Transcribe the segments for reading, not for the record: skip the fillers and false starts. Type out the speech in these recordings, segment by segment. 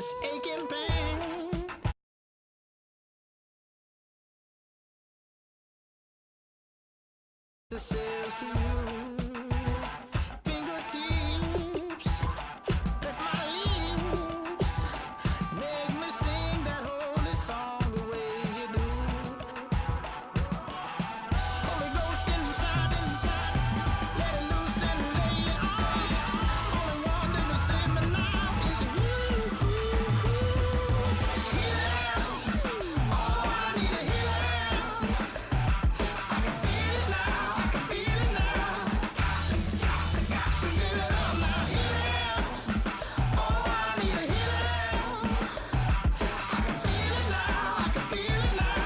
this aching pain. The sails to you, fingertips, press my lips, make me sing that holy song the way you do. Holy Ghost inside, let it loose and lay it on. Only one that can save me now is you. Healing, oh, I need a healing. I can feel it now, I can feel it now. Got to get it up now. Healing, oh, I need a healing. I can feel it now, I can feel it now.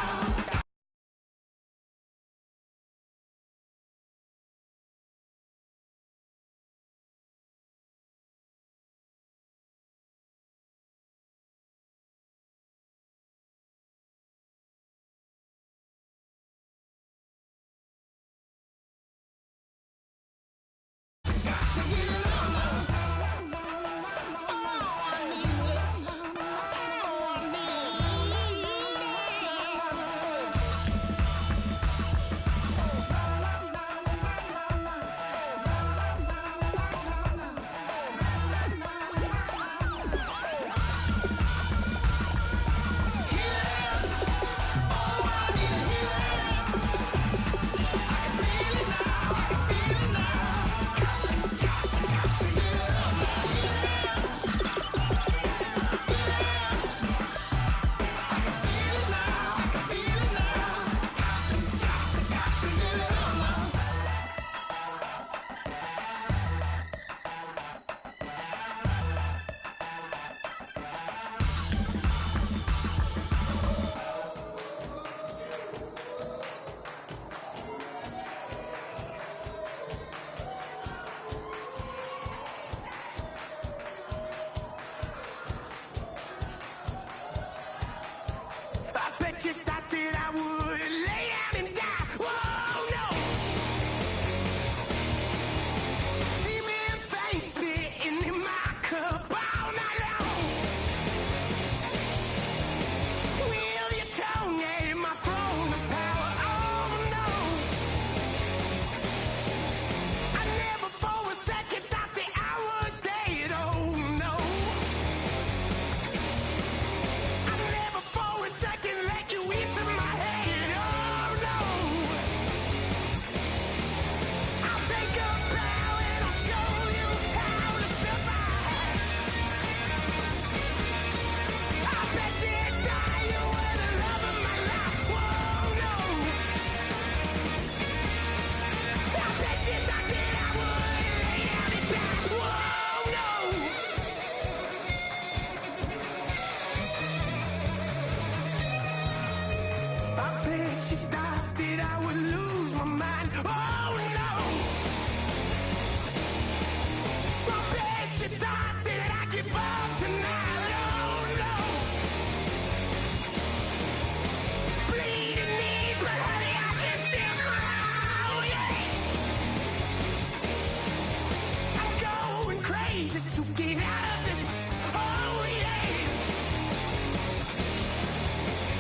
I bet you thought that I would lay down and die. Whoa, no. Demon fangs spitting in my cup all night long. Wheel your tongue at my throne of power. Oh, no. I never for a second thought that I was dead. Oh, no. I never for a second let you into my head. Oh no. I'll take a bow and I'll show you how to survive. I bet you die, you were the love of my life. Whoa no. I bet you thought that I would lay down and die. Whoa no. I bet you thought that I would lose my mind. Oh no! I bet you thought that I'd give up tonight. Oh no! Bleeding knees, but honey, I can still cry. Oh yeah! I'm going crazy to get out of this. Oh yeah!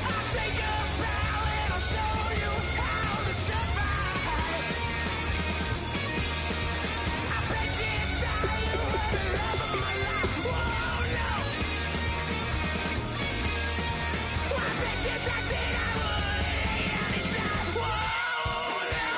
I'll take a bow and I'll show you how to survive. I bet you inside you were the love of my life. Whoa, no. I bet you thought that I would lay down and die. Whoa, no.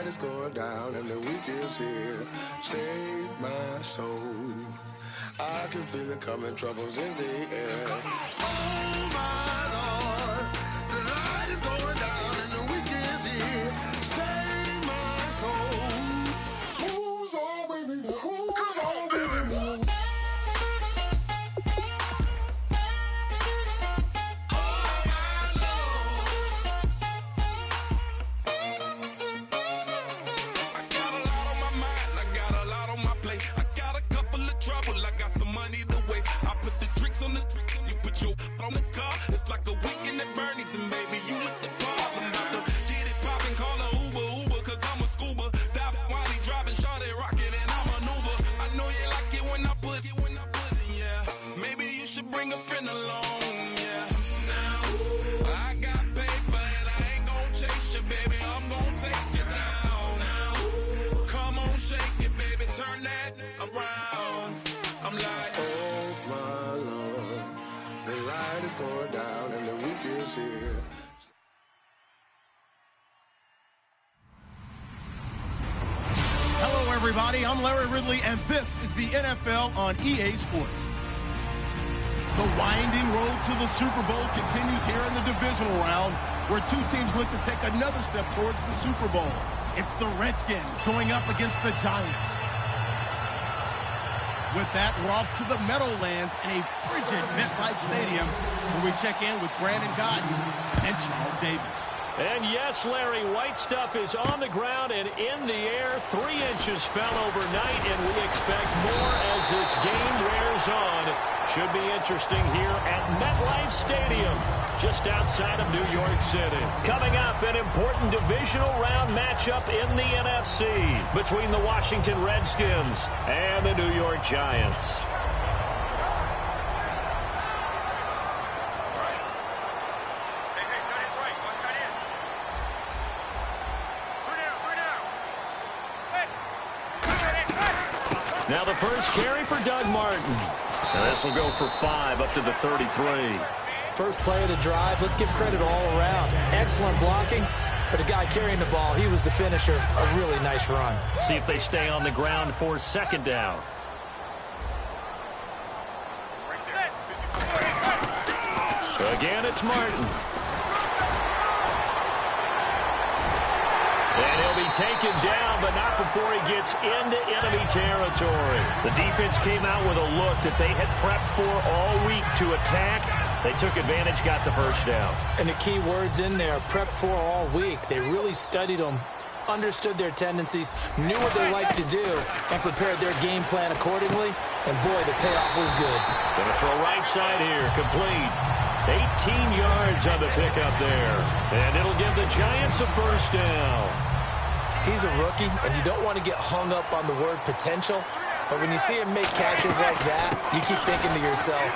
is going down and the weekend's here. Save my soul. I can feel it coming, troubles in the air. Oh my Lord, the light is going down and the weekend's here. Save my soul. Who's on with me? Who's on with me? On the car, it's like a weekend at Bernie's, and baby, you with the problem. About to get it poppin', call a Uber, cause I'm a scuba. Dive while he driving, shot it, rocket, and I maneuver. I know you like it when I put it, yeah. Maybe you should bring a friend along, yeah. Now, I got paper, and I ain't gon' chase you, baby, I'm gon' take you down. Now, come on, shake it, baby, turn that around. I'm like, oh my Lord, the light is going down and the weekend's here. Hello, everybody. I'm Larry Ridley, and this is the NFL on EA Sports. The winding road to the Super Bowl continues here in the divisional round, where two teams look to take another step towards the Super Bowl. It's the Redskins going up against the Giants. With that, we're off to the Meadowlands in a frigid MetLife Stadium, where we check in with Brandon Godden and Charles Davis. And yes, Larry, white stuff is on the ground and in the air. 3 inches fell overnight, and we expect more as this game wears on. Should be interesting here at MetLife Stadium, just outside of New York City. Coming up, an important divisional round matchup in the NFC between the Washington Redskins and the New York Giants. Now the first carry for Doug Martin. And this will go for 5 up to the 33. First play of the drive, let's give credit all around. Excellent blocking, but the guy carrying the ball, he was the finisher. A really nice run. See if they stay on the ground for second down. Again, it's Martin. And he'll be taken down, but not before he gets into enemy territory. The defense came out with a look that they had prepped for all week to attack. They took advantage, got the first down. And the key words in there, prepped for all week. They really studied them, understood their tendencies, knew what they like to do, and prepared their game plan accordingly. And boy, the payoff was good. Gonna throw right side here, complete. 18 yards on the pickup there. And it'll give the Giants a first down. He's a rookie, and you don't want to get hung up on the word potential. But when you see him make catches like that, you keep thinking to yourself,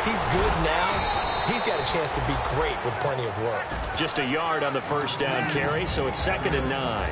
he's good now. He's got a chance to be great with plenty of work. Just a yard on the first down carry, so it's 2nd and 9.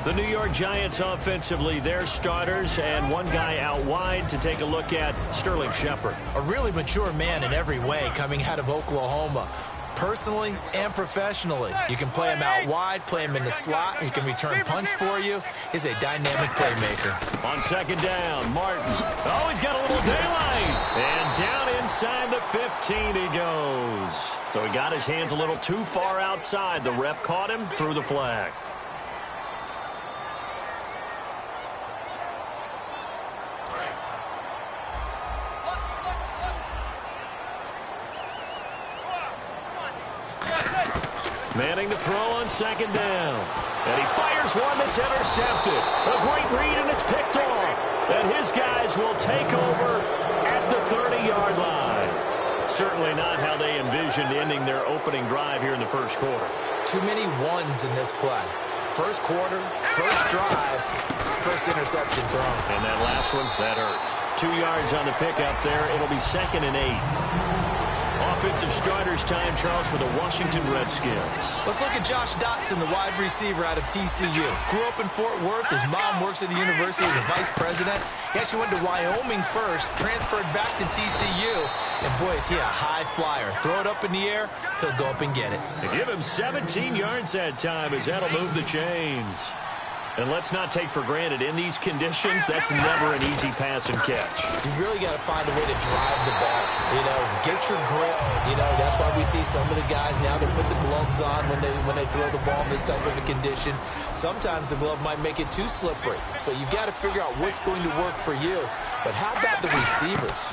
The New York Giants offensively, their starters, and one guy out wide to take a look at, Sterling Shepard. A really mature man in every way coming out of Oklahoma. Personally and professionally. You can play him out wide, play him in the slot. He can return punts for you. He's a dynamic playmaker. On 2nd down, Martin. Oh, he's got a little daylight. And down inside the 15 he goes. So he got his hands a little too far outside. The ref caught him, threw the flag. Manning to throw on 2nd down. And he fires one that's intercepted. A great read, and it's picked off. And his guys will take over at the 30-yard line. Certainly not how they envisioned ending their opening drive here in the first quarter. Too many ones in this play. First quarter, first drive, first interception thrown. And that last one, that hurts. 2 yards on the pickup there. It'll be 2nd and 8. Off offensive starters time, Charles, for the Washington Redskins. Let's look at Josh Dotson, the wide receiver out of TCU. Grew up in Fort Worth. His mom works at the university as a vice president. He actually went to Wyoming first, transferred back to TCU, and boy, is he a high flyer. Throw it up in the air, he'll go up and get it. To give him 17 yards that time as that'll move the chains. And let's not take for granted, in these conditions, that's never an easy pass and catch. You really got to find a way to drive the ball. You know, get your grip. You know, that's why we see some of the guys now, they put the gloves on when they throw the ball in this type of a condition. Sometimes the glove might make it too slippery. So you've got to figure out what's going to work for you. But how about the receivers?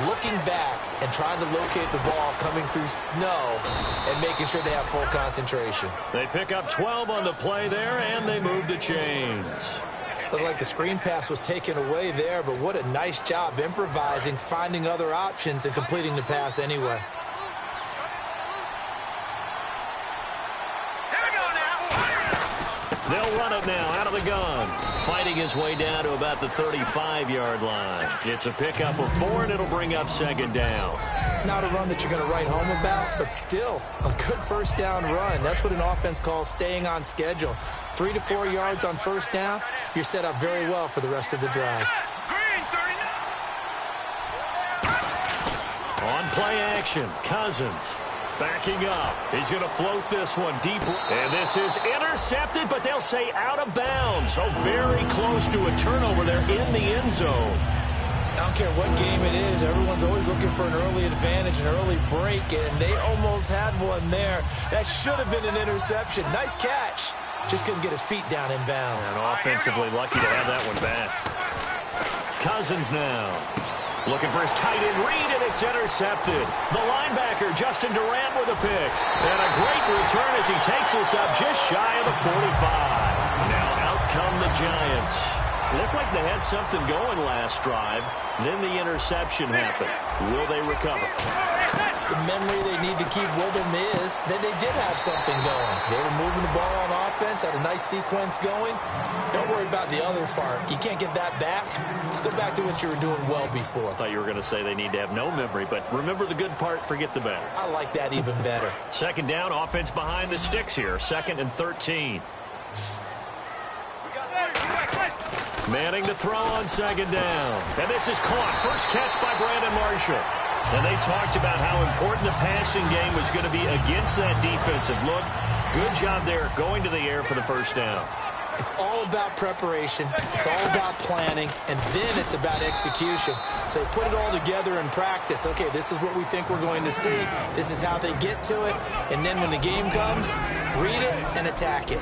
Looking back and trying to locate the ball coming through snow and making sure they have full concentration. They pick up 12 on the play there, and they move the chains. Looked like the screen pass was taken away there, but what a nice job improvising, finding other options, and completing the pass anyway. They'll run it now out of the gun. Fighting his way down to about the 35-yard line. It's a pickup of 4, and it'll bring up second down. Not a run that you're going to write home about, but still a good first down run. That's what an offense calls staying on schedule. 3 to 4 yards on first down, you're set up very well for the rest of the drive. On play action, Cousins backing up. He's going to float this one deep. And this is intercepted, but they'll say out of bounds. So very close to a turnover there in the end zone. I don't care what game it is. Everyone's always looking for an early advantage, an early break, and they almost had one there. That should have been an interception. Nice catch. Just couldn't get his feet down in bounds. And offensively lucky to have that one back. Cousins now. Looking for his tight end read, and it's intercepted. The linebacker, Justin Durant, with a pick. And a great return as he takes this up just shy of the 45. Now out come the Giants. Looked like they had something going last drive. Then the interception happened. Will they recover? The memory they need to keep with them is that they did have something going. They were moving the ball on offense, had a nice sequence going. Don't worry about the other part. You can't get that back. Let's go back to what you were doing well before. I thought you were going to say they need to have no memory, but remember the good part, forget the bad. I like that even better. Second down, offense behind the sticks here. 2nd and 13. Manning to throw on second down. And this is caught. First catch by Brandon Marshall. And they talked about how important the passing game was going to be against that defensive look. Good job there going to the air for the first down. It's all about preparation. It's all about planning. And then it's about execution. So they put it all together in practice. Okay, this is what we think we're going to see. This is how they get to it. And then when the game comes, read it and attack it.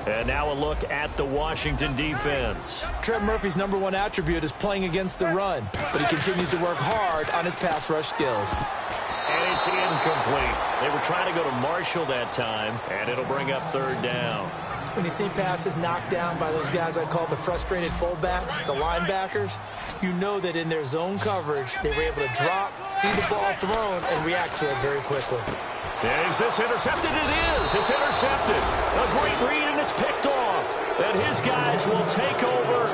And now a look at the Washington defense. Trent Murphy's #1 attribute is playing against the run, but he continues to work hard on his pass rush skills. And it's incomplete. They were trying to go to Marshall that time, and it'll bring up third down. When you see passes knocked down by those guys I call the frustrated fullbacks, the linebackers, you know that in their zone coverage, they were able to drop, see the ball thrown, and react to it very quickly. Is this intercepted? It is. It's intercepted. A great read, and it's picked off. And his guys will take over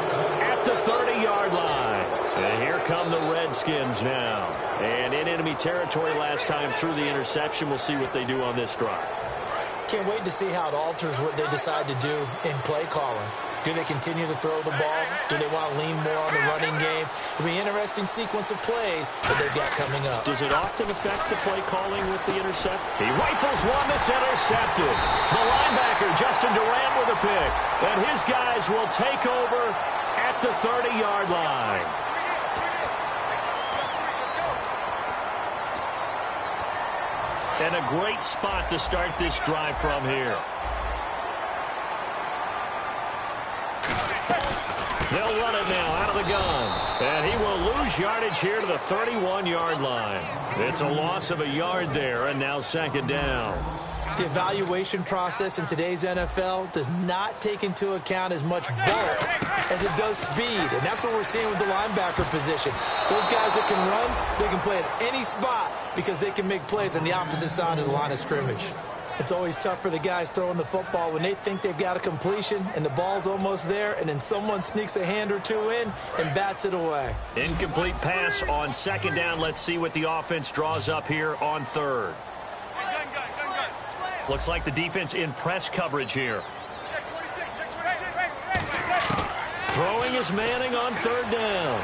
at the 30-yard line. And here come the Redskins now. And in enemy territory last time through the interception. We'll see what they do on this drive. Can't wait to see how it alters what they decide to do in play calling. Do they continue to throw the ball? Do they want to lean more on the running game? It'll be an interesting sequence of plays that they've got coming up. Does it often affect the play calling with the intercept? He rifles one that's intercepted. The linebacker, Justin Durant, with a pick. And his guys will take over at the 30-yard line. And a great spot to start this drive from here. They'll run it now out of the gun. And he will lose yardage here to the 31-yard line. It's a loss of a yard there, and now second down. The evaluation process in today's NFL does not take into account as much bulk as it does speed. And that's what we're seeing with the linebacker position. Those guys that can run, they can play at any spot because they can make plays on the opposite side of the line of scrimmage. It's always tough for the guys throwing the football when they think they've got a completion and the ball's almost there, and then someone sneaks a hand or two in and bats it away. Incomplete pass on second down. Let's see what the offense draws up here on third. Looks like the defense in press coverage here. Throwing is Manning on third down.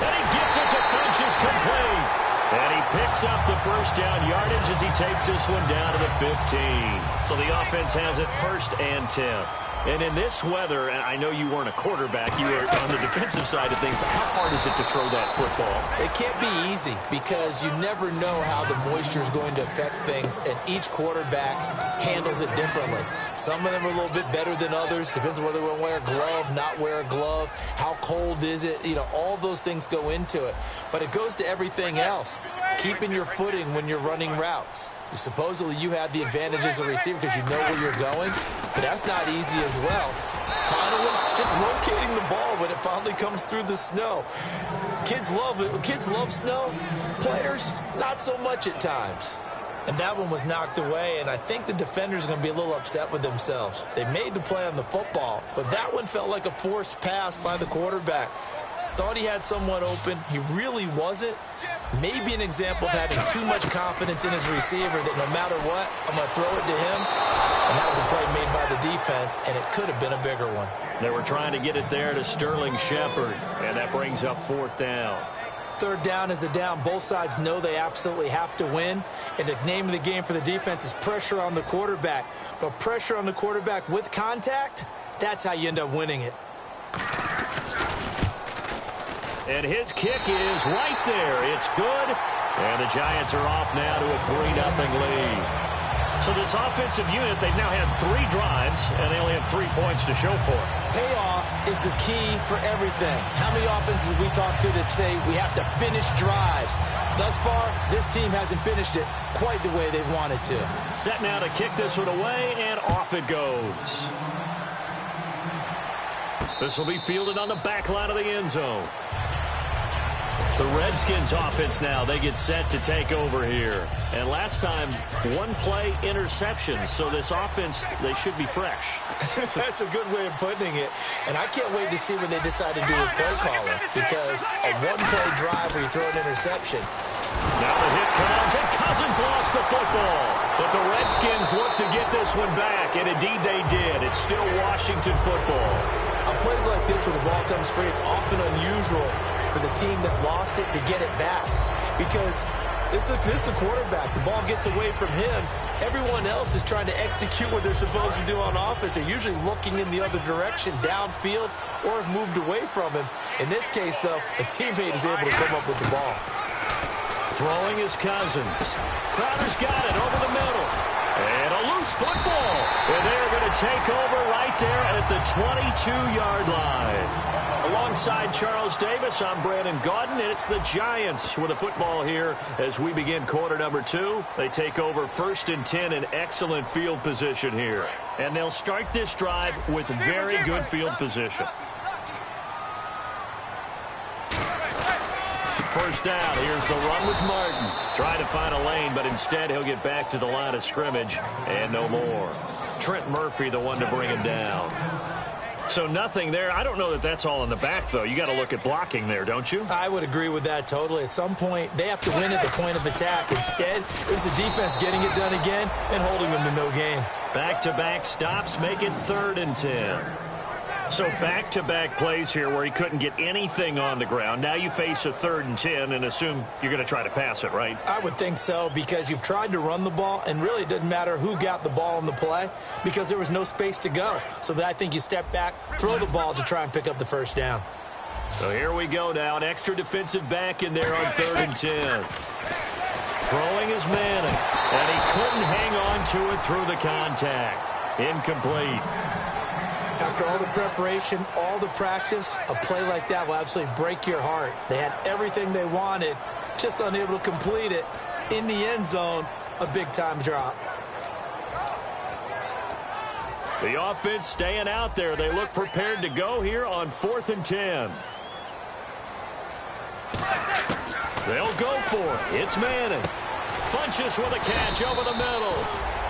And he gets it to Funchess complete. And he picks up the first down yardage as he takes this one down to the 15. So the offense has it 1st and 10. And in this weather, and I know you weren't a quarterback, you were on the defensive side of things, but how hard is it to throw that football? It can't be easy because you never know how the moisture is going to affect things, and each quarterback handles it differently. Some of them are a little bit better than others. Depends on whether they wear a glove, not wear a glove, how cold is it. You know, all those things go into it. But it goes to everything else. Keeping your footing when you're running routes. Supposedly you have the advantage as a receiver because you know where you're going, but that's not easy as well. Finally, just locating the ball when it finally comes through the snow. Kids love it. Kids love snow. Players, not so much at times. And that one was knocked away, and I think the defender's going to be a little upset with themselves. They made the play on the football, but that one felt like a forced pass by the quarterback. Thought he had someone open. He really wasn't. Maybe an example of having too much confidence in his receiver that no matter what, I'm going to throw it to him. And that was a play made by the defense, and it could have been a bigger one. They were trying to get it there to Sterling Shepard, and that brings up 4th down. Third down is a down. Both sides know they absolutely have to win. And the name of the game for the defense is pressure on the quarterback. But pressure on the quarterback with contact, that's how you end up winning it. And his kick is right there. It's good. And the Giants are off now to a 3-0 lead. So this offensive unit, they've now had 3 drives, and they only have 3 points to show for it. Payoff is the key for everything. How many offenses we talk to that say we have to finish drives? Thus far, this team hasn't finished it quite the way they wanted to. Set now to kick this one away, and off it goes. This will be fielded on the back line of the end zone. The Redskins offense now, they get set to take over here. And last time, 1-play interceptions. So this offense, they should be fresh. That's a good way of putting it. And I can't wait to see what they decide to do with play calling. Because a 1-play drive where you throw an interception. Now the hit comes, and Cousins lost the football. But the Redskins look to get this one back, and indeed they did. It's still Washington football. On plays like this where the ball comes free, it's often unusual for the team that lost it to get it back. Because this is the quarterback. The ball gets away from him. Everyone else is trying to execute what they're supposed to do on offense. They're usually looking in the other direction, downfield, or have moved away from him. In this case, though, a teammate is able to come up with the ball. Throwing is Cousins. Crowder's got it over the middle. And a loose football. And they're going to take over right there at the 22-yard line. Alongside Charles Davis, I'm Brandon Gaudin, and it's the Giants with a football here as we begin quarter number 2. They take over 1st and 10 in excellent field position here. And they'll start this drive with very good field position. First down, here's the run with Martin. Trying to find a lane, but instead he'll get back to the line of scrimmage and no more. Trent Murphy, the one to bring him down. So nothing there. I don't know that that's all in the back, though. You got to look at blocking there, don't you? I would agree with that totally. At some point, they have to win at the point of attack. Instead, it was the defense getting it done again and holding them to no gain. Back-to-back stops make it 3rd and 10. So back-to-back plays here where he couldn't get anything on the ground. Now you face a 3rd and 10 and assume you're going to try to pass it, right? I would think so because you've tried to run the ball, and really it doesn't matter who got the ball on the play because there was no space to go. So I think you step back, throw the ball to try and pick up the first down. So here we go now. An extra defensive back in there on 3rd and 10. Throwing is Manning, and he couldn't hang on to it through the contact. Incomplete. After all the preparation, all the practice, a play like that will absolutely break your heart. They had everything they wanted, just unable to complete it. In the end zone, a big-time drop. The offense staying out there. They look prepared to go here on 4th and 10. They'll go for it. It's Manning. Funchess with a catch over the middle.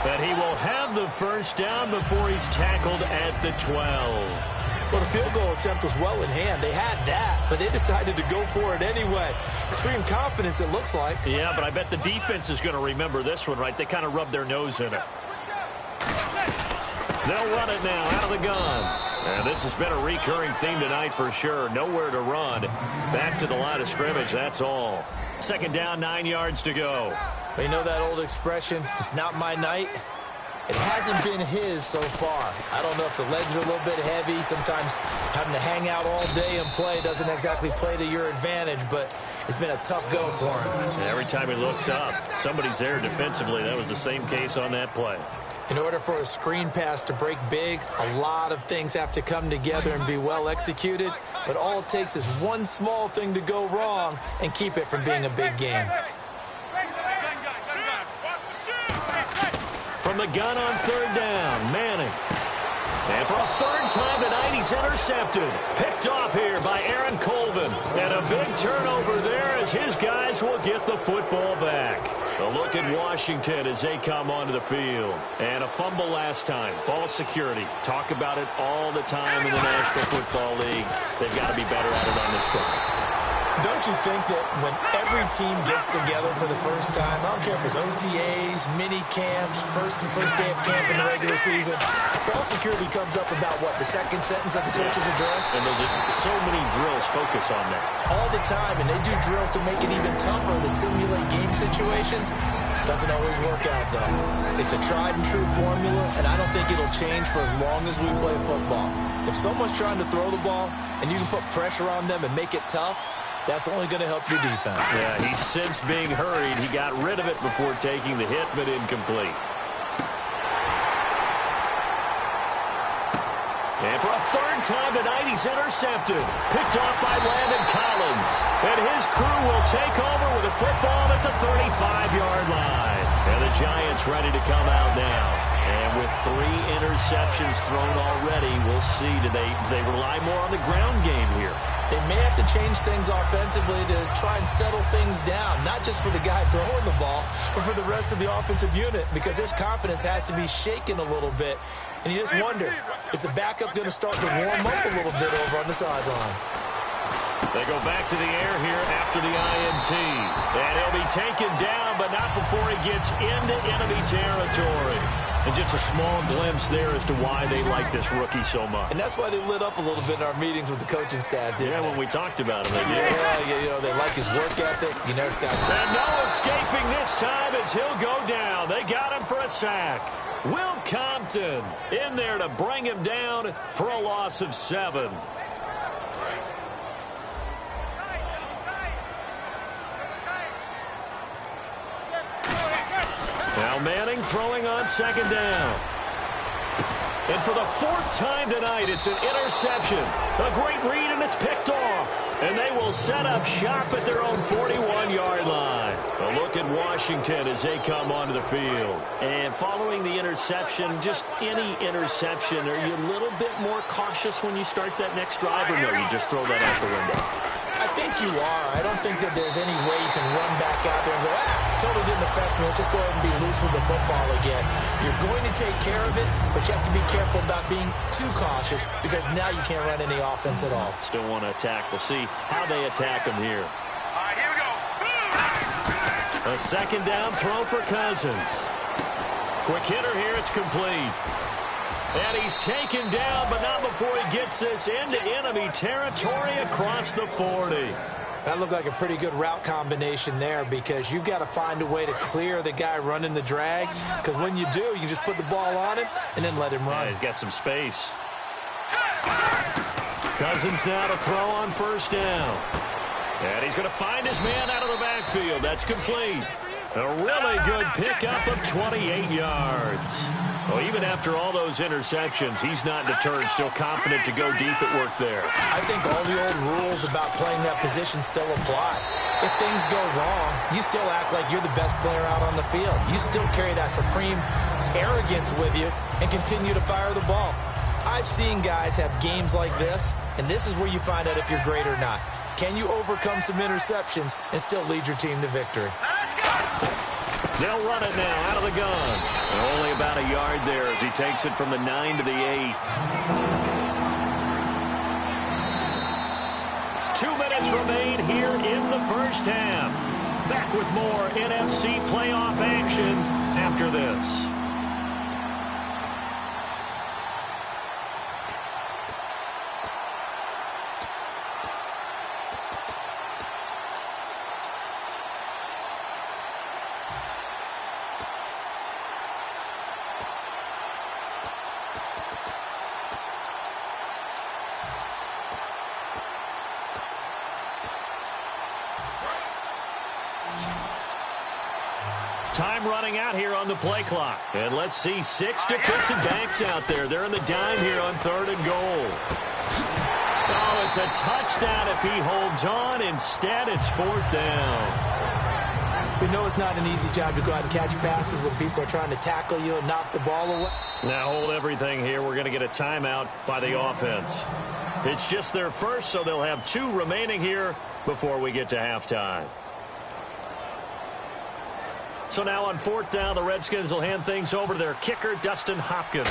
But he will have the first down before he's tackled at the 12. Well, the field goal attempt was well in hand. They had that, but they decided to go for it anyway. Extreme confidence, it looks like. Yeah, but I bet the defense is going to remember this one, right? They kind of rubbed their nose in it. They'll run it now out of the gun. And this has been a recurring theme tonight for sure. Nowhere to run. Back to the line of scrimmage, that's all. Second down, 9 yards to go. Well, you know that old expression, it's not my night? It hasn't been his so far. I don't know if the legs are a little bit heavy. Sometimes having to hang out all day and play doesn't exactly play to your advantage, but it's been a tough go for him. Every time he looks up, somebody's there defensively. That was the same case on that play. In order for a screen pass to break big, a lot of things have to come together and be well executed, but all it takes is one small thing to go wrong and keep it from being a big game. From the gun on third down, Manning. And for a third time tonight, he's intercepted. Picked off here by Aaron Colvin. And a big turnover there as his guys will get the football back. A look at Washington as they come onto the field. And a fumble last time. Ball security. Talk about it all the time in the National Football League. They've got to be better at it on this drive. Don't you think that when every team gets together for the first time, I don't care if it's OTAs, mini camps, first day of camp in the regular season, ball security comes up about, what, the second sentence of the coach's address? And there's so many drills focus on that. All the time, and they do drills to make it even tougher to simulate game situations. Doesn't always work out, though. It's a tried and true formula, and I don't think it'll change for as long as we play football. If someone's trying to throw the ball, and you can put pressure on them and make it tough, that's only going to help your defense. Yeah, he's since being hurried. He got rid of it before taking the hit, but incomplete. And for a third time tonight, he's intercepted. Picked off by Landon Collins. And his crew will take over with a football at the 35-yard line. And the Giants ready to come out now. And with 3 interceptions thrown already, we'll see. Do they rely more on the ground game here? They may have to change things offensively to try and settle things down, not just for the guy throwing the ball, but for the rest of the offensive unit, because his confidence has to be shaken a little bit. And you just wonder, is the backup going to start to warm up a little bit over on the sideline? They go back to the air here after the INT. And he'll be taken down, but not before he gets into enemy territory. And just a small glimpse there as to why they like this rookie so much. And that's why they lit up a little bit in our meetings with the coaching staff, didn't they? When we talked about him, they did. Yeah, you know, they like his work ethic. You know, it's got... And no escaping this time as he'll go down. They got him for a sack. Will Compton in there to bring him down for a loss of 7. Now Manning throwing on second down. And for the 4th time tonight, it's an interception. A great read, and it's picked off. And they will set up shop at their own 41-yard line. A look at Washington as they come onto the field. And following the interception, just any interception, are you a little bit more cautious when you start that next drive, or no, you just throw that out the window? I think you are. I don't think that there's any way you can run back out there and go, totally didn't affect me. Let's just go ahead and be loose with the football again. You're going to take care of it, but you have to be careful about being too cautious because now you can't run any offense at all. Still want to attack. We'll see how they attack him here. All right, here we go. A second down throw for Cousins. Quick hitter here. It's complete. And he's taken down, but not before he gets this into enemy territory across the 40. That looked like a pretty good route combination there because you've got to find a way to clear the guy running the drag, because when you do, you just put the ball on him and then let him run. Yeah, he's got some space. Cousins now to throw on first down. And he's going to find his man out of the backfield. That's complete. A really good pickup of 28 yards. Well, even after all those interceptions, he's not deterred, still confident to go deep at work there. I think all the old rules about playing that position still apply. If things go wrong, you still act like you're the best player out on the field. You still carry that supreme arrogance with you and continue to fire the ball. I've seen guys have games like this, and this is where you find out if you're great or not. Can you overcome some interceptions and still lead your team to victory? They'll run it now out of the gun. And only about a yard there as he takes it from the 9 to the 8. 2 minutes remain here in the first half. Back with more NFC playoff action after this. Time running out here on the play clock. And let's see 6 defensive backs out there. They're in the dime here on 3rd and goal. Oh, it's a touchdown if he holds on. Instead, it's 4th down. We know it's not an easy job to go out and catch passes when people are trying to tackle you and knock the ball away. Now hold everything here. We're going to get a timeout by the offense. It's just their first, so they'll have 2 remaining here before we get to halftime. So now on 4th down, the Redskins will hand things over to their kicker, Dustin Hopkins,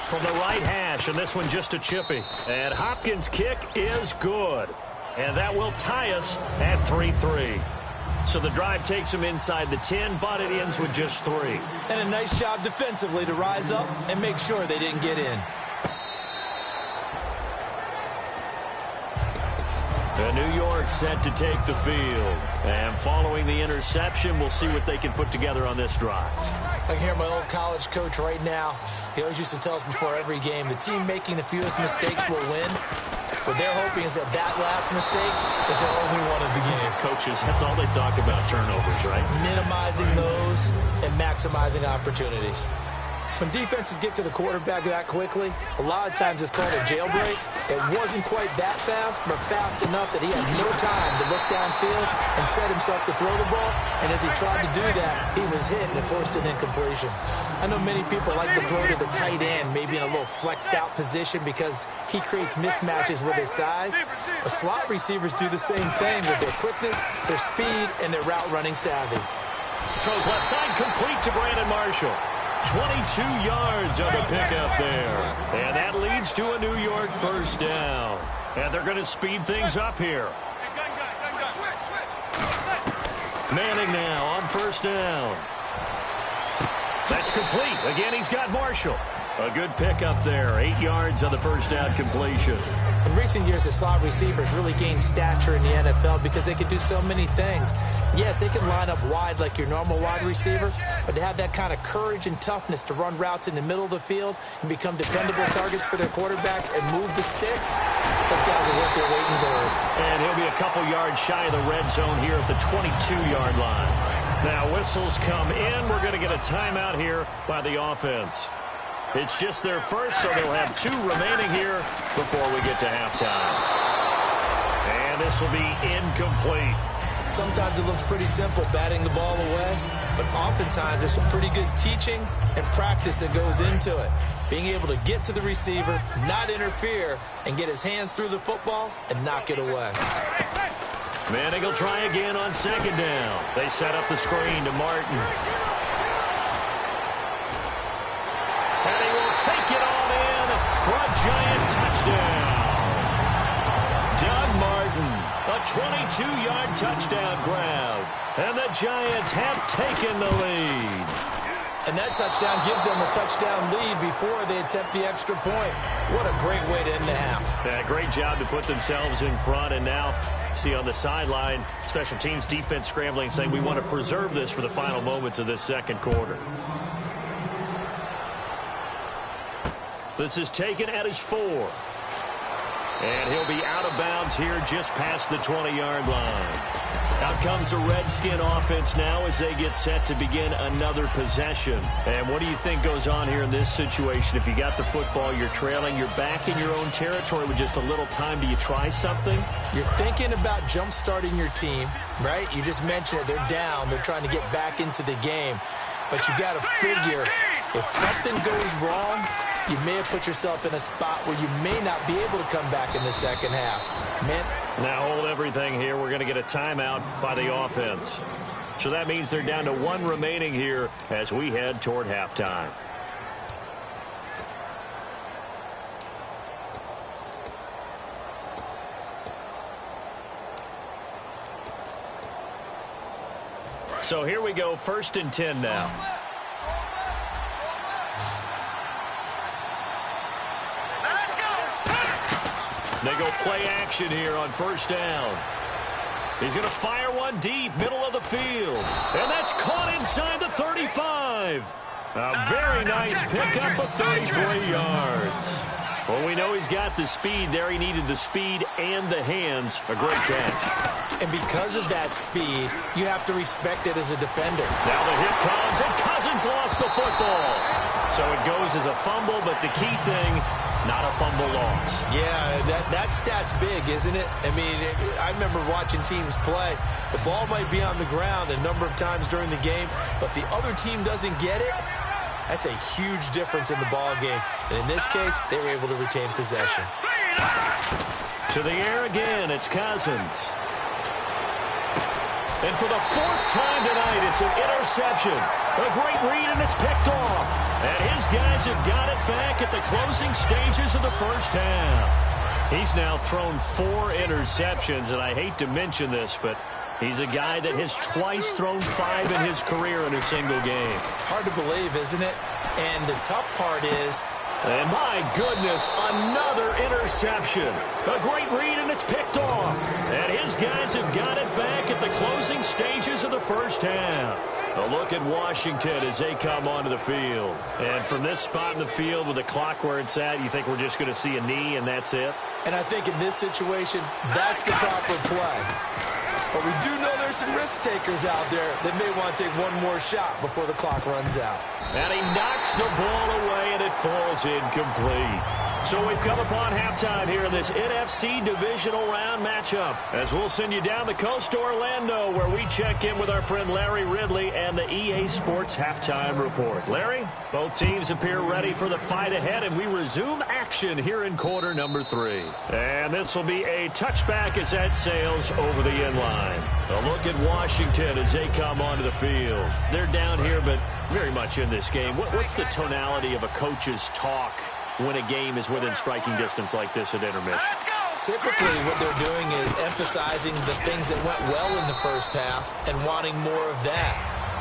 from the right hash, and this one just a chippy. And Hopkins' kick is good. And that will tie us at 3-3. So the drive takes him inside the 10, but it ends with just 3. And a nice job defensively to rise up and make sure they didn't get in. And New York set to take the field. And following the interception, we'll see what they can put together on this drive. I can hear my old college coach right now. He always used to tell us before every game, the team making the fewest mistakes will win. What they're hoping is that last mistake is their only one of the game. Coaches, that's all they talk about, turnovers, right? Minimizing those and maximizing opportunities. When defenses get to the quarterback that quickly, a lot of times it's called a jailbreak. It wasn't quite that fast, but fast enough that he had no time to look downfield and set himself to throw the ball. And as he tried to do that, he was hit and it forced an incompletion. I know many people like to throw to the tight end, maybe in a little flexed out position because he creates mismatches with his size. But slot receivers do the same thing with their quickness, their speed, and their route running savvy. Throws left side complete to Brandon Marshall. 22 yards on the pickup there. And that leads to a New York first down. And they're going to speed things up here. Manning now on first down. That's complete. Again, he's got Marshall. A good pickup there. 8 yards on the first down completion. In recent years, the slot receivers really gained stature in the NFL because they can do so many things. Yes, they can line up wide like your normal wide receiver, but to have that kind of courage and toughness to run routes in the middle of the field and become dependable targets for their quarterbacks and move the sticks, those guys are worth their weight in gold. And he'll be a couple yards shy of the red zone here at the 22-yard line. Now whistles come in. We're going to get a timeout here by the offense. It's just their first, so they'll have 2 remaining here before we get to halftime. And this will be incomplete. Sometimes it looks pretty simple, batting the ball away, but oftentimes there's some pretty good teaching and practice that goes into it. Being able to get to the receiver, not interfere, and get his hands through the football and knock it away. Manning will try again on second down. They set up the screen to Martin. And he will take it all in for a giant touchdown. Doug Martin, a 22-yard touchdown grab. And the Giants have taken the lead. And that touchdown gives them a touchdown lead before they attempt the extra point. What a great way to end the half. Yeah, great job to put themselves in front. And now, see on the sideline, special teams defense scrambling, saying we want to preserve this for the final moments of this second quarter. This is taken at his 4. And he'll be out of bounds here just past the 20-yard line. Out comes the Redskin offense now as they get set to begin another possession. And what do you think goes on here in this situation? If you got the football, you're trailing, you're back in your own territory with just a little time. Do you try something? You're thinking about jump-starting your team, right? You just mentioned it. They're down. They're trying to get back into the game. But you got to figure if something goes wrong, you may have put yourself in a spot where you may not be able to come back in the second half. Now hold everything here. We're going to get a timeout by the offense. So that means they're down to 1 remaining here as we head toward halftime. So here we go, 1st and 10 now. They go play action here on 1st down. He's going to fire one deep, middle of the field. And that's caught inside the 35. A very nice pickup of 33 yards. Well, we know he's got the speed there. He needed the speed and the hands. A great catch. And because of that speed, you have to respect it as a defender. Now the hit comes, and Cousins lost the football. So it goes as a fumble, but the key thing, not a fumble loss. Yeah, that stat's big, isn't it? I mean, I remember watching teams play. The ball might be on the ground a number of times during the game, but the other team doesn't get it. That's a huge difference in the ball game. And in this case, they were able to retain possession. To the air again, it's Cousins. And for the 4th time tonight, it's an interception. A great read, and it's picked off. And his guys have got it back at the closing stages of the 1st half. He's now thrown 4 interceptions, and I hate to mention this, but he's a guy that has twice thrown 5 in his career in a single game. Hard to believe, isn't it? And the tough part is... And my goodness, another interception. A great read, and it's picked off. And his guys have got it back at the closing stages of the 1st half. A look at Washington as they come onto the field. And from this spot in the field with the clock where it's at, you think we're just going to see a knee and that's it? And I think in this situation, that's the proper play. But we do know there's some risk takers out there that may want to take one more shot before the clock runs out. And he knocks the ball away, and it falls incomplete. So we've come upon halftime here in this NFC divisional round matchup, as we'll send you down the coast to Orlando, where we check in with our friend Larry Ridley and the EA Sports Halftime Report. Larry, both teams appear ready for the fight ahead, and we resume action here in quarter number 3. And this will be a touchback as that sails over the end line. A look at Washington as they come onto the field. They're down here, but very much in this game. What's the tonality of a coach's talk when a game is within striking distance like this at intermission? Typically, what they're doing is emphasizing the things that went well in the 1st half and wanting more of that.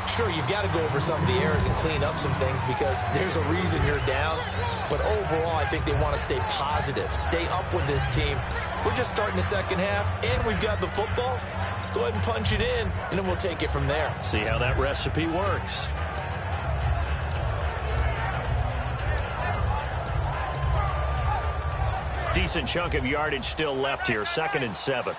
Sure, you've got to go over some of the errors and clean up some things because there's a reason you're down. But overall, I think they want to stay positive, stay up with this team. We're just starting the 2nd half, and we've got the football. Let's go ahead and punch it in, and then we'll take it from there. See how that recipe works. Decent chunk of yardage still left here. 2nd and 7.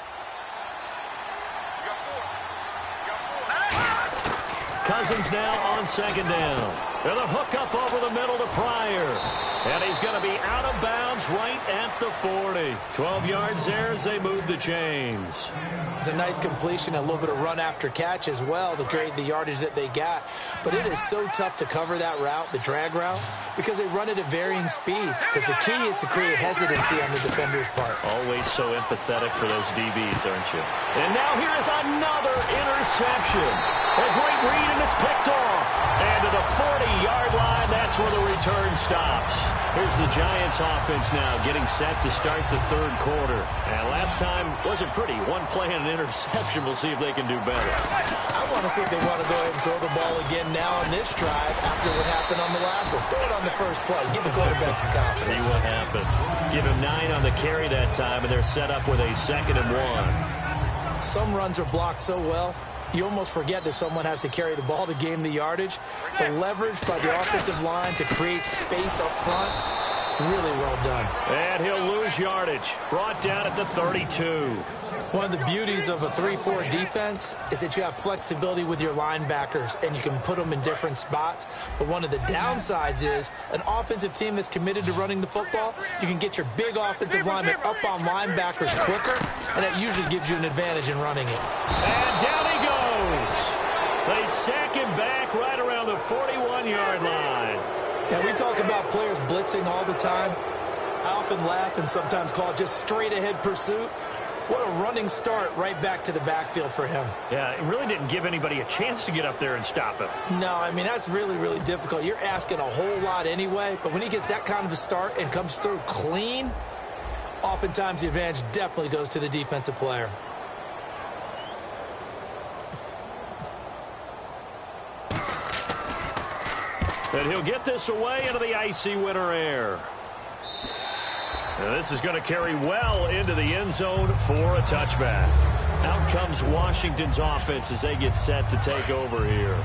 Cousins now on 2nd down. And a hook up over the middle to Pryor. And he's going to be out of bounds right at the 40. 12 yards there as they move the chains. It's a nice completion, a little bit of run after catch as well to create the yardage that they got. But it is so tough to cover that route, the drag route, because they run it at varying speeds. Because the key is to create hesitancy on the defender's part. Always so empathetic for those DBs, aren't you? And now here is another interception. A great read, and it's picked off. And to the 40-yard line, that's where the return stops. Here's the Giants offense now getting set to start the 3rd quarter. And last time wasn't pretty. One play and an interception. We'll see if they can do better. I want to see if they want to go ahead and throw the ball again now on this drive after what happened on the last one. Throw it on the first play. Give the quarterback some confidence. See what happens. Give him 9 on the carry that time, and they're set up with a 2nd and 1. Some runs are blocked so well, you almost forget that someone has to carry the ball to gain the yardage. The leverage by the offensive line to create space up front, really well done. And he'll lose yardage. Brought down at the 32. One of the beauties of a 3-4 defense is that you have flexibility with your linebackers, and you can put them in different spots. But one of the downsides is an offensive team that's committed to running the football, you can get your big offensive linemen up on linebackers quicker, and that usually gives you an advantage in running it. And down he goes. They sack him back right around the 41-yard line. Now, we talk about players blitzing all the time. I often laugh and sometimes call it just straight-ahead pursuit. What a running start right back to the backfield for him. Yeah, it really didn't give anybody a chance to get up there and stop him. No, I mean, that's really, really difficult. You're asking a whole lot anyway, but when he gets that kind of a start and comes through clean, oftentimes the advantage definitely goes to the defensive player. And he'll get this away into the icy winter air. And this is going to carry well into the end zone for a touchback. Out comes Washington's offense as they get set to take over here.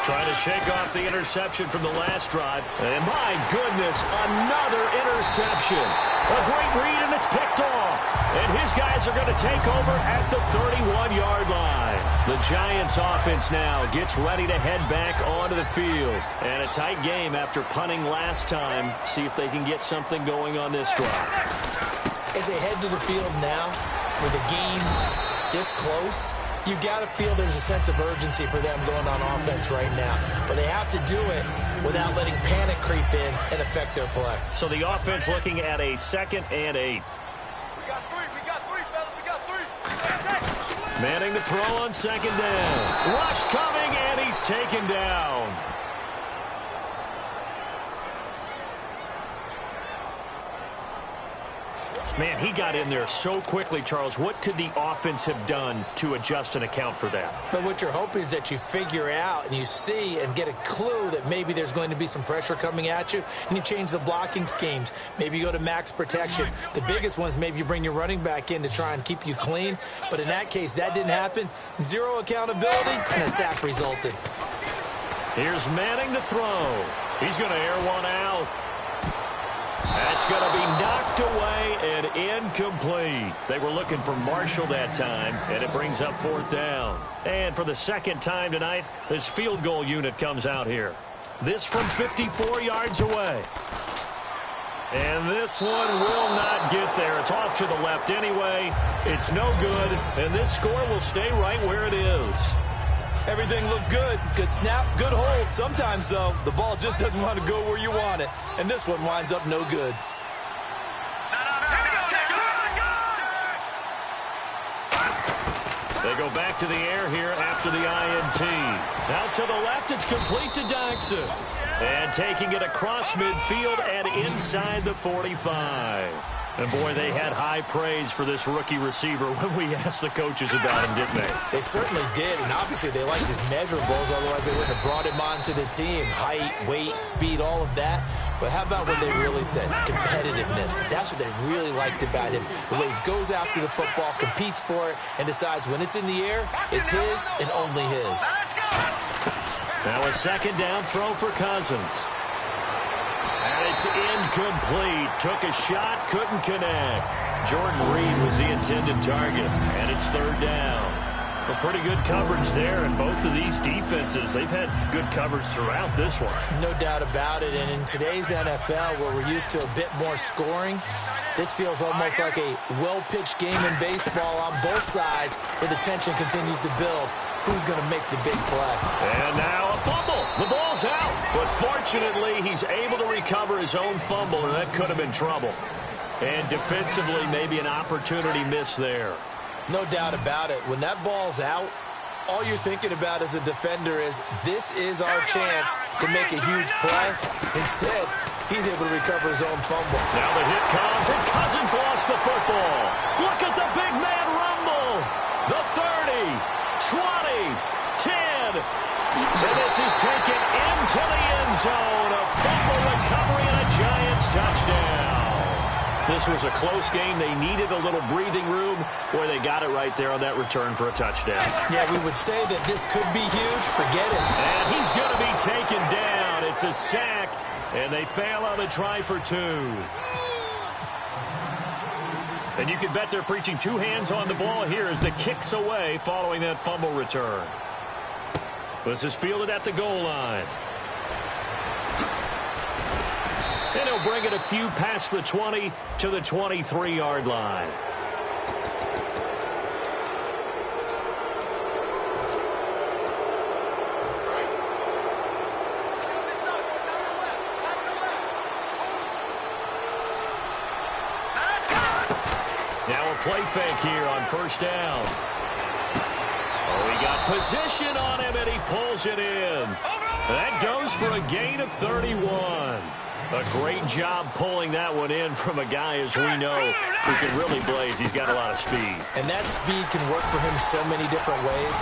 Trying to shake off the interception from the last drive. And my goodness, another interception. A great read, and it's picked off. And his guys are going to take over at the 31-yard line. The Giants offense now gets ready to head back onto the field. And a tight game after punting last time. See if they can get something going on this drive. As they head to the field now, with the game this close, you got to feel there's a sense of urgency for them going on offense right now. But they have to do it without letting panic creep in and affect their play. So the offense looking at a 2nd and 8. We got three, fellas. We got three. Manning to throw on 2nd down. Rush coming, and he's taken down. Man, he got in there so quickly, Charles. What could the offense have done to adjust and account for that? But what you're hoping is that you figure out and you see and get a clue that maybe there's going to be some pressure coming at you, and you change the blocking schemes. Maybe you go to max protection. The biggest one is maybe you bring your running back in to try and keep you clean. But in that case, that didn't happen. Zero accountability, and a sack resulted. Here's Manning to throw. He's going to air one out. That's going to be knocked away and incomplete. They were looking for Marshall that time, and it brings up 4th down. And for the 2nd time tonight, this field goal unit comes out here. This from 54 yards away. And this one will not get there. It's off to the left anyway. It's no good, and this score will stay right where it is. Everything looked good. Good snap, good hold. Sometimes, though, the ball just doesn't want to go where you want it. And this one winds up no good. They go back to the air here after the INT. Out to the left, it's complete to Daxon. And taking it across midfield and inside the 45. And, boy, they had high praise for this rookie receiver when we asked the coaches about him, didn't they? They certainly did, and obviously they liked his measurables, otherwise they wouldn't have brought him onto the team. Height, weight, speed, all of that. But how about what they really said? Competitiveness. That's what they really liked about him. The way he goes after the football, competes for it, and decides when it's in the air, it's his and only his. Now a 2nd down throw for Cousins. And it's incomplete. Took a shot, couldn't connect. Jordan Reed was the intended target, and it's 3rd down. Well, pretty good coverage there, and both of these defenses, they've had good coverage throughout this one. No doubt about it, and in today's NFL, where we're used to a bit more scoring, this feels almost like a well-pitched game in baseball on both sides, where the tension continues to build. Who's going to make the big play? And now a fumble. The ball's out. But fortunately, he's able to recover his own fumble, and that could have been trouble. And defensively, maybe an opportunity missed there. No doubt about it. When that ball's out, all you're thinking about as a defender is, this is our chance to make a huge play. Instead, he's able to recover his own fumble. Now the hit comes, and Cousins lost the football. Look at the big man rumble. The 30. 20, 10, and this is taken into the end zone. A fumble recovery and a Giants touchdown. This was a close game. They needed a little breathing room. Boy, they got it right there on that return for a touchdown. Yeah, we would say that this could be huge. Forget it. And he's going to be taken down. It's a sack, and they fail on the try for 2. And you can bet they're preaching 2 hands on the ball here as the kick's away following that fumble return. This is fielded at the goal line. And he'll bring it a few past the 20 to the 23-yard line. Now a play fake here on 1st down. Oh, he got position on him, and he pulls it in. That goes for a gain of 31. A great job pulling that one in from a guy, as we know, who can really blaze. He's got a lot of speed. And that speed can work for him so many different ways.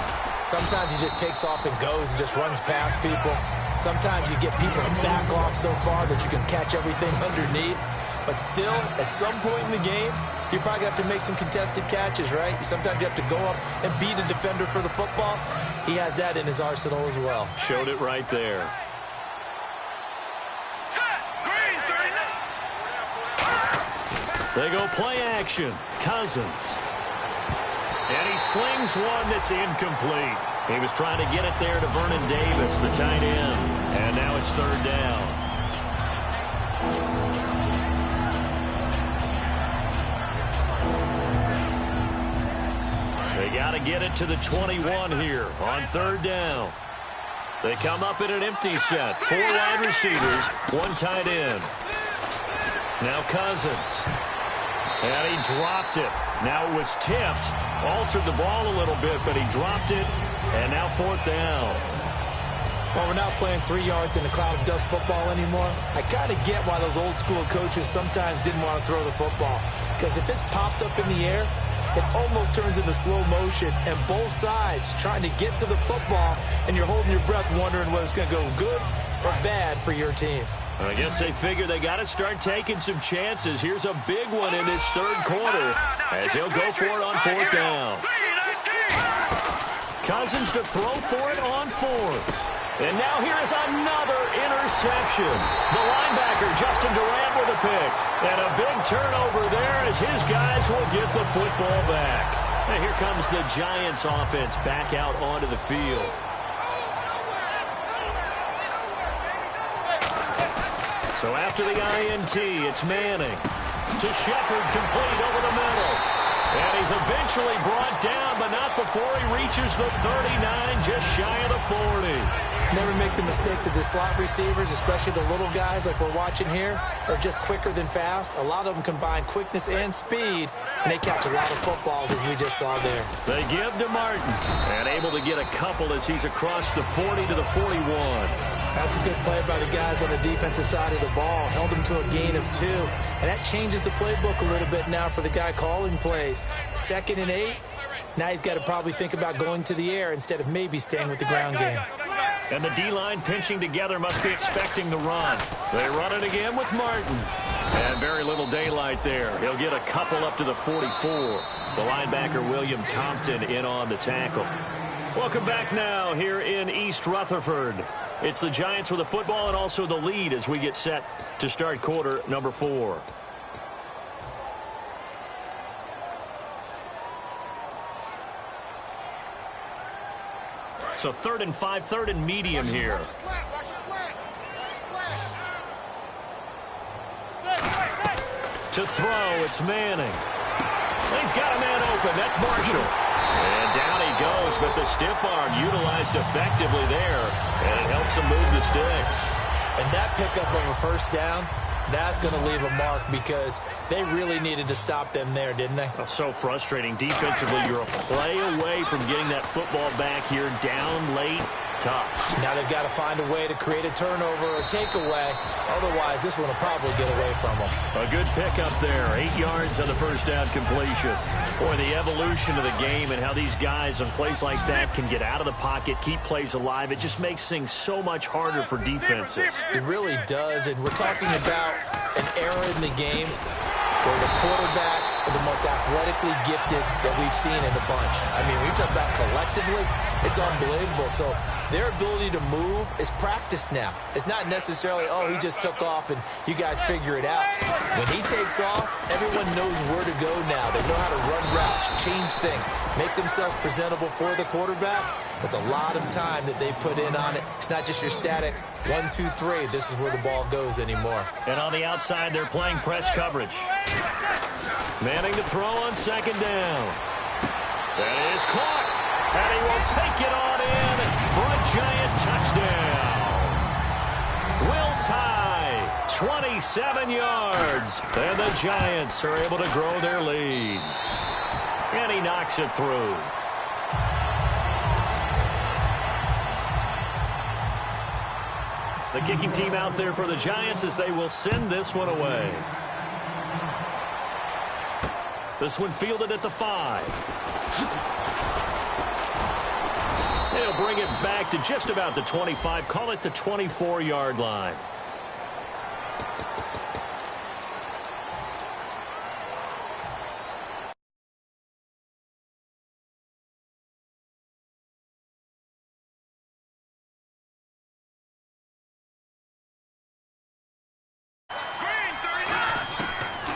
Sometimes he just takes off and goes and just runs past people. Sometimes you get people to back off so far that you can catch everything underneath. But still, at some point in the game, you probably have to make some contested catches, right? Sometimes you have to go up and beat a defender for the football. He has that in his arsenal as well. Showed it right there. They go play action. Cousins. And he slings one that's incomplete. He was trying to get it there to Vernon Davis, the tight end. And now it's third down. They got to get it to the 21 here on third down. They come up in an empty set. 4 wide receivers, 1 tight end. Now Cousins. And he dropped it. Now it was tipped. Altered the ball a little bit, but he dropped it. And now fourth down. Well, we're not playing 3 yards in a cloud of dust football anymore. I kind of get why those old school coaches sometimes didn't want to throw the football. Because if it's popped up in the air, it almost turns into slow motion. And both sides trying to get to the football, and you're holding your breath wondering whether it's going to go good or bad for your team. I guess they figure they got to start taking some chances. Here's a big one in this third quarter as he'll go for it on fourth down. Cousins to throw for it on fourth. And now here is another interception. The linebacker, Justin Durant, with a pick. And a big turnover there as his guys will get the football back. And here comes the Giants offense back out onto the field. So after the INT, it's Manning to Shepard, complete over the middle. And he's eventually brought down, but not before he reaches the 39, just shy of the 40. Never make the mistake that the slot receivers, especially the little guys like we're watching here, are just quicker than fast. A lot of them combine quickness and speed, and they catch a lot of footballs, as we just saw there. They give to Martin, and able to get a couple as he's across the 40 to the 41. That's a good play by the guys on the defensive side of the ball. Held them to a gain of 2. And that changes the playbook a little bit now for the guy calling plays. 2nd and 8. Now he's got to probably think about going to the air instead of maybe staying with the ground game. And the D-line pinching together must be expecting the run. They run it again with Martin. And very little daylight there. He'll get a couple up to the 44. The linebacker, William Compton, in on the tackle. Welcome back now here in East Rutherford. It's the Giants with the football and also the lead as we get set to start quarter number 4. So 3rd and 5, 3rd and medium here. To throw, it's Manning. He's got a man open. That's Marshall. And down he goes, but the stiff arm utilized effectively there, and it helps him move the sticks. And that pickup of a first down, that's going to leave a mark because they really needed to stop them there, didn't they? Oh, so frustrating. Defensively, you're a play away from getting that football back here, down late. Tough. Now they've got to find a way to create a turnover or takeaway. Otherwise, this one will probably get away from them. A good pickup there. 8 yards on the first down completion. Boy, the evolution of the game and how these guys on plays like that can get out of the pocket, keep plays alive. It just makes things so much harder for defenses. It really does, and we're talking about an era in the game where the quarterbacks are the most athletically gifted that we've seen in a bunch. I mean, when you talk about collectively, it's unbelievable. So their ability to move is practiced now. It's not necessarily, oh, he just took off and you guys figure it out. When he takes off, everyone knows where to go now. They know how to run routes, change things, make themselves presentable for the quarterback. That's a lot of time that they put in on it. It's not just your static 1, 2, 3. This is where the ball goes anymore. And on the outside, they're playing press coverage. Manning to throw on second down. That is caught. And he will take it on in for a Giant touchdown. Will tie 27 yards. And the Giants are able to grow their lead. And he knocks it through. The kicking team out there for the Giants as they will send this one away. This one fielded at the 5. They'll bring it back to just about the 25. Call it the 24-yard line.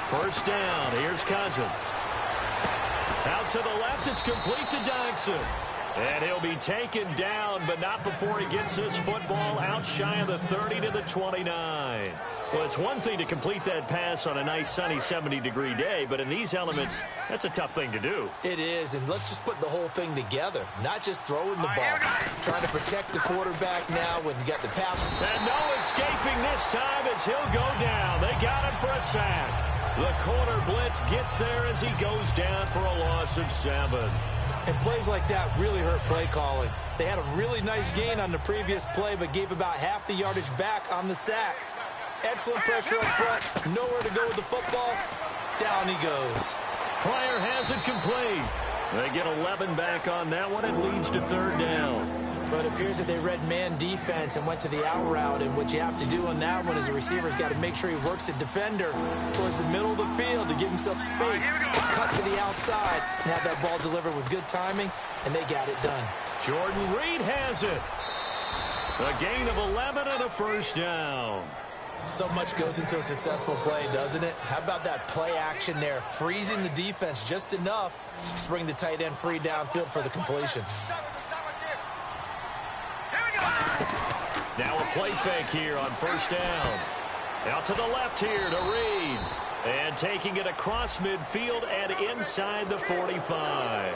First down. Here's Cousins. Out to the left. It's complete to Dodson. And he'll be taken down, but not before he gets this football out shy of the 30 to the 29. Well, it's one thing to complete that pass on a nice sunny 70-degree day, but in these elements, that's a tough thing to do. It is, and let's just put the whole thing together, not just throwing the ball. Trying to protect the quarterback now when you got the pass. And no escaping this time as he'll go down. They got him for a sack. The corner blitz gets there as he goes down for a loss of 7. And plays like that really hurt play calling. They had a really nice gain on the previous play, but gave about half the yardage back on the sack. Excellent pressure up front. Nowhere to go with the football. Down he goes. Pryor has it complete. They get 11 back on that one. It leads to 3rd down. But it appears that they read man defense and went to the out route. And what you have to do on that one is the receiver's got to make sure he works the defender towards the middle of the field to give himself space to cut to the outside and have that ball delivered with good timing. And they got it done. Jordan Reed has it. A gain of 11 and a first down. So much goes into a successful play, doesn't it? How about that play action there? Freezing the defense just enough to bring the tight end free downfield for the completion. Now a play fake here on first down. Out to the left here to Reed. And taking it across midfield and inside the 45.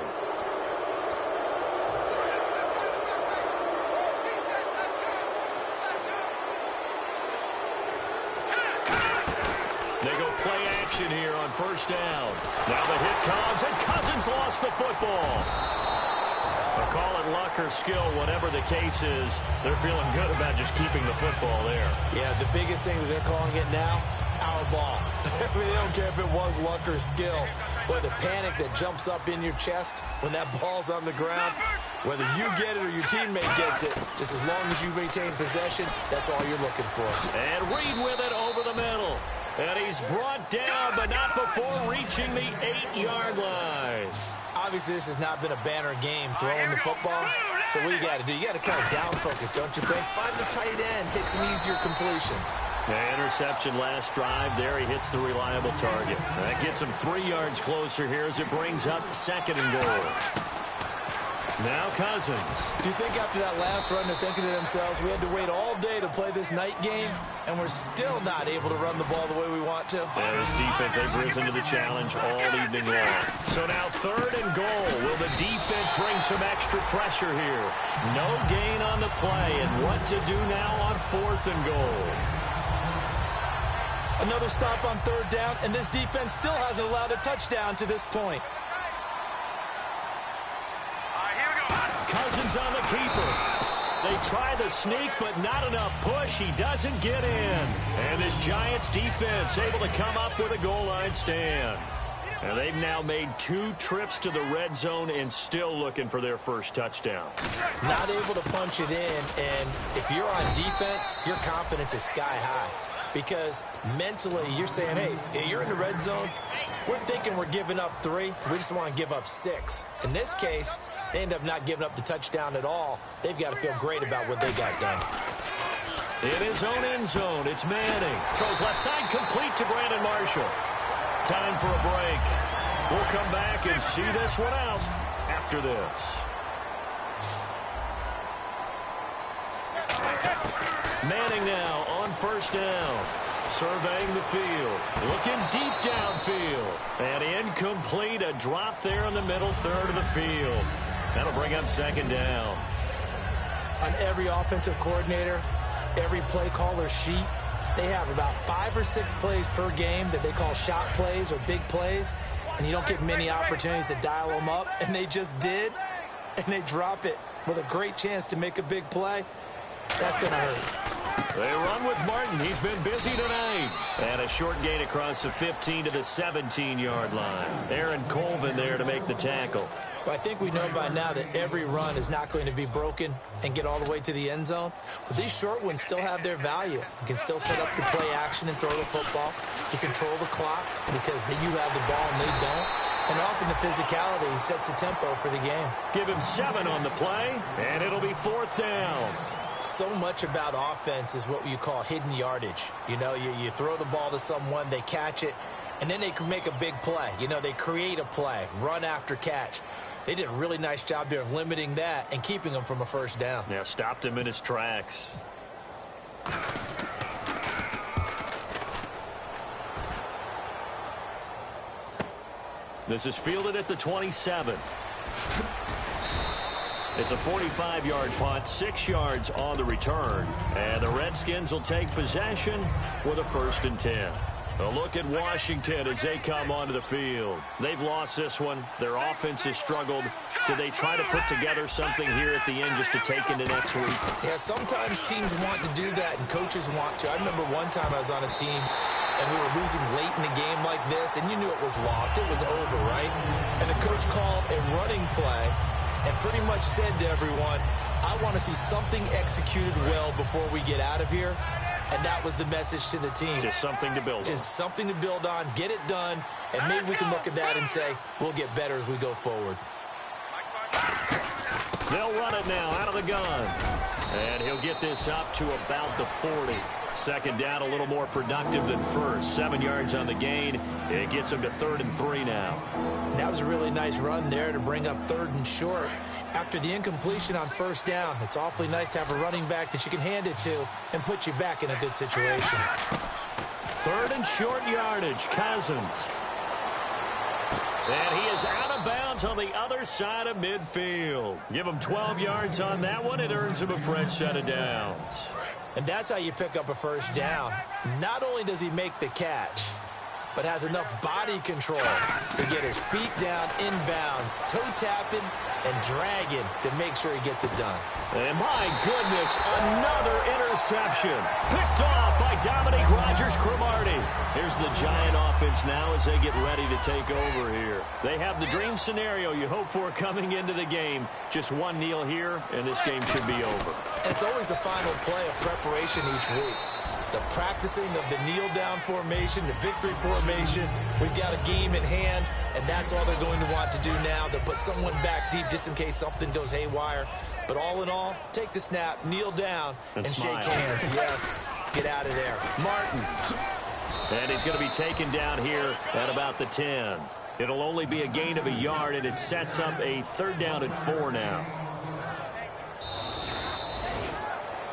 They go play action here on first down. Now the hit comes, and Cousins lost the football. They'll call it luck or skill, whatever the case is. They're feeling good about just keeping the football there. Yeah, the biggest thing that they're calling it now, our ball. I mean, they don't care if it was luck or skill. But the panic that jumps up in your chest when that ball's on the ground, whether you get it or your teammate gets it, just as long as you maintain possession, that's all you're looking for. And Reed with it over the middle. And he's brought down, but not before reaching the 8-yard line. Obviously, this has not been a banner game throwing the football. So what you got to do, you got to kind of down focus, don't you think? Find the tight end, take some easier completions. The interception last drive there. He hits the reliable target. That gets him 3 yards closer here as it brings up 2nd and goal. Now Cousins. Do you think after that last run they're thinking to themselves, we had to wait all day to play this night game, and we're still not able to run the ball the way we want to? Yeah, this defense, they've risen to the challenge all evening long. So now 3rd and goal. Will the defense bring some extra pressure here? No gain on the play, and what to do now on 4th and goal? Another stop on 3rd down, and this defense still hasn't allowed a touchdown to this point. Cousins on the keeper. They try the sneak, but not enough push. He doesn't get in. And this Giants defense able to come up with a goal line stand. And they've now made 2 trips to the red zone and still looking for their first touchdown. Not able to punch it in, and if you're on defense, your confidence is sky high. Because mentally, you're saying, hey, you're in the red zone. We're thinking we're giving up 3. We just want to give up 6. In this case, they end up not giving up the touchdown at all. They've got to feel great about what they got done. In his own end zone, it's Manning. Throws left side complete to Brandon Marshall. Time for a break. We'll come back and see this one out after this. Manning now on first down. Surveying the field. Looking deep downfield. And incomplete. A drop there in the middle third of the field. That'll bring up 2nd down. On every offensive coordinator, every play caller sheet, they have about 5 or 6 plays per game that they call shot plays or big plays. And you don't get many opportunities to dial them up. And they just did. And they drop it with a great chance to make a big play. That's going to hurt. They run with Martin. He's been busy tonight. And a short gain across the 15 to the 17-yard line. Aaron Colvin there to make the tackle. Well, I think we know by now that every run is not going to be broken and get all the way to the end zone. But these short ones still have their value. You can still set up the play action and throw the football. You control the clock because you have the ball and they don't. And often the physicality sets the tempo for the game. Give him 7 on the play, and it'll be 4th down. So much about offense is what you call hidden yardage. You know, you throw the ball to someone, they catch it, and then they can make a big play. You know, they create a play, run after catch. They did a really nice job there of limiting that and keeping him from a first down. Yeah, stopped him in his tracks. This is fielded at the 27. It's a 45-yard punt, 6 yards on the return. And the Redskins will take possession with a 1st and 10. A look at Washington as they come onto the field. They've lost this one. Their offense has struggled. Do they try to put together something here at the end just to take into next week? Yeah, sometimes teams want to do that and coaches want to. I remember one time I was on a team and we were losing late in a game like this, and you knew it was lost. It was over, right? And the coach called a running play and pretty much said to everyone, I want to see something executed well before we get out of here. And that was the message to the team. Just something to build on. Just something to build on, get it done, and maybe we can look at that and say, we'll get better as we go forward. They'll run it now out of the gun. And he'll get this up to about the 40. 2nd down, a little more productive than first. 7 yards on the gain. It gets him to 3rd and 3 now. That was a really nice run there to bring up 3rd and short. After the incompletion on 1st down, it's awfully nice to have a running back that you can hand it to and put you back in a good situation. 3rd and short yardage, Cousins. And he is out of bounds on the other side of midfield. Give him 12 yards on that one. It earns him a fresh set of downs. And that's how you pick up a 1st down. Not only does he make the catch, but has enough body control to get his feet down inbounds, toe tapping and dragging to make sure he gets it done. And my goodness, another interception. Picked off by Dominique Rodgers-Cromartie. Here's the Giant offense now as they get ready to take over here. They have the dream scenario you hope for coming into the game. Just one kneel here, and this game should be over. And it's always the final play of preparation each week. The practicing of the kneel-down formation, the victory formation. We've got a game in hand, and that's all they're going to want to do now. They'll put someone back deep just in case something goes haywire. But all in all, take the snap, kneel down, and shake hands. Yes, get out of there. Martin. And he's going to be taken down here at about the 10. It'll only be a gain of a yard, and it sets up a 3rd down and 4 now.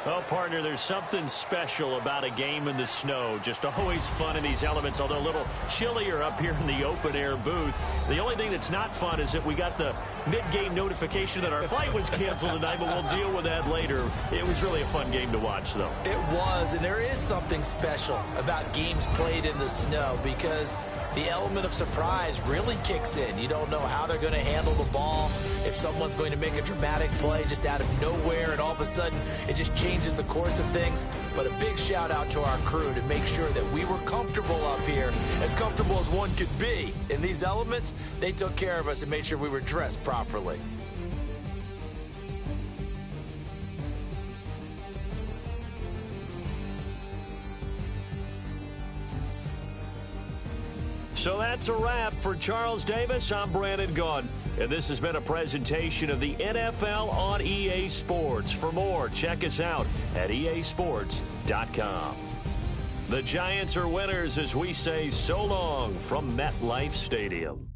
Well, partner, there's something special about a game in the snow. Just always fun in these elements, although a little chillier up here in the open-air booth. The only thing that's not fun is that we got the mid-game notification that our flight was canceled tonight, but we'll deal with that later. It was really a fun game to watch, though. It was, and there is something special about games played in the snow because the element of surprise really kicks in. You don't know how they're going to handle the ball, if someone's going to make a dramatic play just out of nowhere, and all of a sudden it just changes the course of things. But a big shout out to our crew to make sure that we were comfortable up here, as comfortable as one could be. In these elements, they took care of us and made sure we were dressed properly. So that's a wrap for Charles Davis. I'm Brandon Gunn, and this has been a presentation of the NFL on EA Sports. For more, check us out at easports.com. The Giants are winners as we say so long from MetLife Stadium.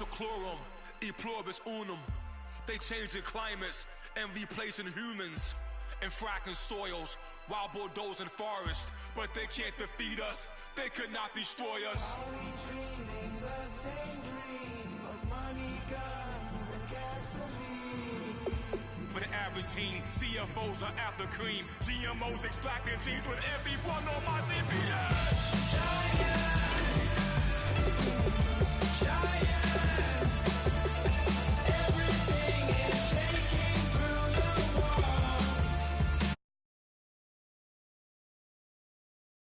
seclorum, e pluribus unum. They changing climates and replacing humans and fracking soils while bulldozing forests. But they can't defeat us, they could not destroy us. Are we dreaming the same dream of money, guns, and gasoline? For the average team, CFOs are after cream. GMOs extracting genes with everyone on my TV. Giant